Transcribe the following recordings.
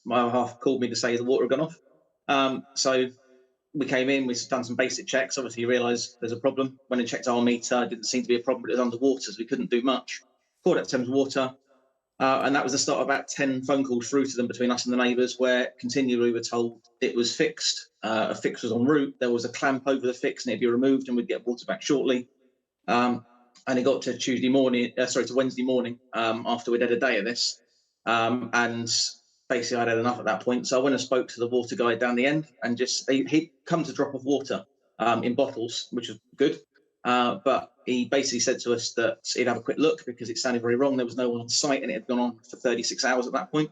my other half called me to say the water had gone off. So we came in, we've done some basic checks. Obviously, you realise there's a problem. When I checked our meter, it didn't seem to be a problem, but it was underwater, so we couldn't do much. Called up Thames Water, and that was the start of about 10 phone calls through to them between us and the neighbours, where continually we were told it was fixed. A fix was en route. There was a clamp over the fix, and it'd be removed, and we'd get water back shortly. And it got to Wednesday morning, after we'd had a day of this, and basically I'd had enough at that point. So I went and spoke to the water guy down the end, and he'd come to drop off water in bottles, which was good. But he basically said to us that he'd have a quick look because it sounded very wrong. There was no one on site, and it had gone on for 36 hours at that point.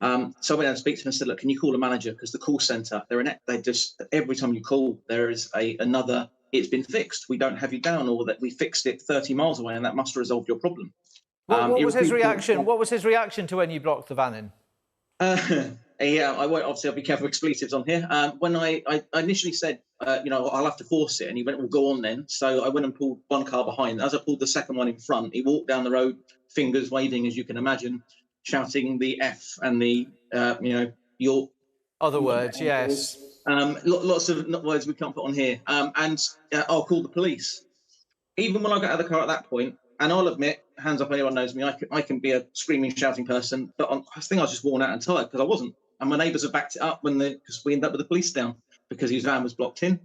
So I went down to speak to him and said, look, can you call a manager? Because the call centre, they just, every time you call, there is another, it's been fixed, we don't have you down, or that we fixed it 30 miles away and that must resolve your problem. What was his reaction? What was his reaction to when you blocked the van in? Yeah, I'll be careful with expletives on here. When I initially said, I'll have to force it, and he went, well, go on then. So I went and pulled one car behind. As I pulled the second one in front, he walked down the road, fingers waving, as you can imagine, shouting the F and the, your... Other words, yes. Lots of words we can't put on here. And I'll call the police. Even when I got out of the car at that point, and I'll admit, hands up, anyone knows me, I can be a screaming, shouting person, but I think I was just worn out and tired because I wasn't. And my neighbours have backed it up because we ended up with the police down because his van was blocked in.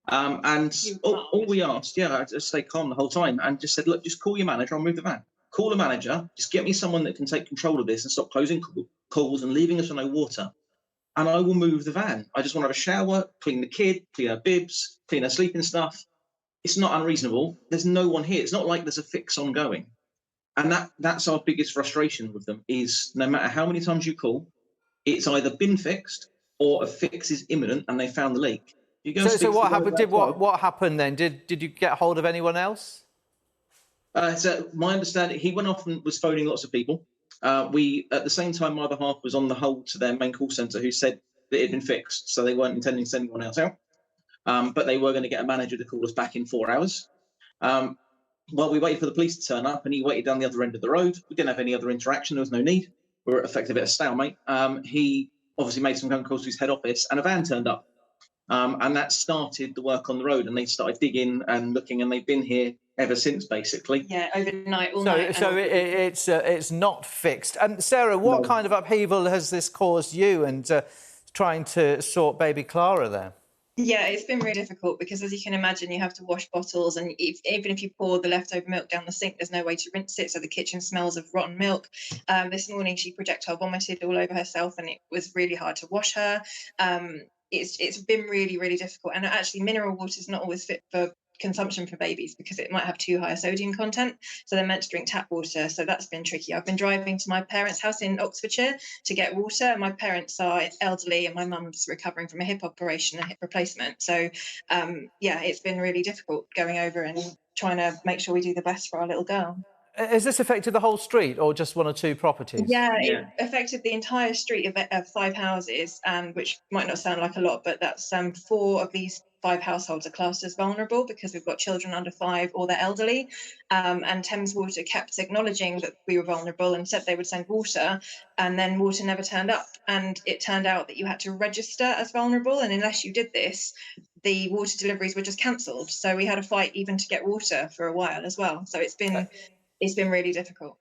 And all we asked, I just stayed calm the whole time and just said, look, just call your manager, I'll move the van. Call the manager, just get me someone that can take control of this and stop closing calls and leaving us with no water. And I will move the van. I just want to have a shower, clean the kid, clean her bibs, clean her sleeping stuff. It's not unreasonable. There's no one here. It's not like there's a fix ongoing. And that's our biggest frustration with them is no matter how many times you call, it's either been fixed or a fix is imminent and they found the leak. So what happened? What happened then? Did you get hold of anyone else? So my understanding, he went off and was phoning lots of people. We, at the same time, my other half was on the hold to their main call centre who said that it had been fixed, so they weren't intending to send anyone else out. But they were going to get a manager to call us back in 4 hours. Well, we waited for the police to turn up, and he waited down the other end of the road. We didn't have any other interaction. There was no need. We were effectively at a stalemate. He obviously made some phone calls to his head office, and a van turned up. And that started the work on the road, and they started digging and looking, and they've been here ever since, basically. Yeah, overnight, all night. So it's not fixed. And Sarah, what kind of upheaval has this caused you and trying to sort baby Clara there? Yeah, it's been really difficult because, as you can imagine, you have to wash bottles, and even if you pour the leftover milk down the sink, there's no way to rinse it, so the kitchen smells of rotten milk. This morning she projectile vomited all over herself, and it was really hard to wash her. It's been really, really difficult, and actually mineral water is not always fit for consumption for babies because it might have too high a sodium content, so they're meant to drink tap water, so that's been tricky. I've been driving to my parents' house in Oxfordshire to get water. My parents are elderly and my mum's recovering from a hip operation, a hip replacement, so it's been really difficult going over and trying to make sure we do the best for our little girl. Has this affected the whole street or just one or two properties? Yeah, it affected the entire street of 5 houses, which might not sound like a lot, but that's 4 of these 5 households are classed as vulnerable because we've got children under 5 or they're elderly. And Thames Water kept acknowledging that we were vulnerable and said they would send water, and then water never turned up. And it turned out that you had to register as vulnerable, and unless you did this, the water deliveries were just cancelled. So we had a fight even to get water for a while as well. So it's been really difficult.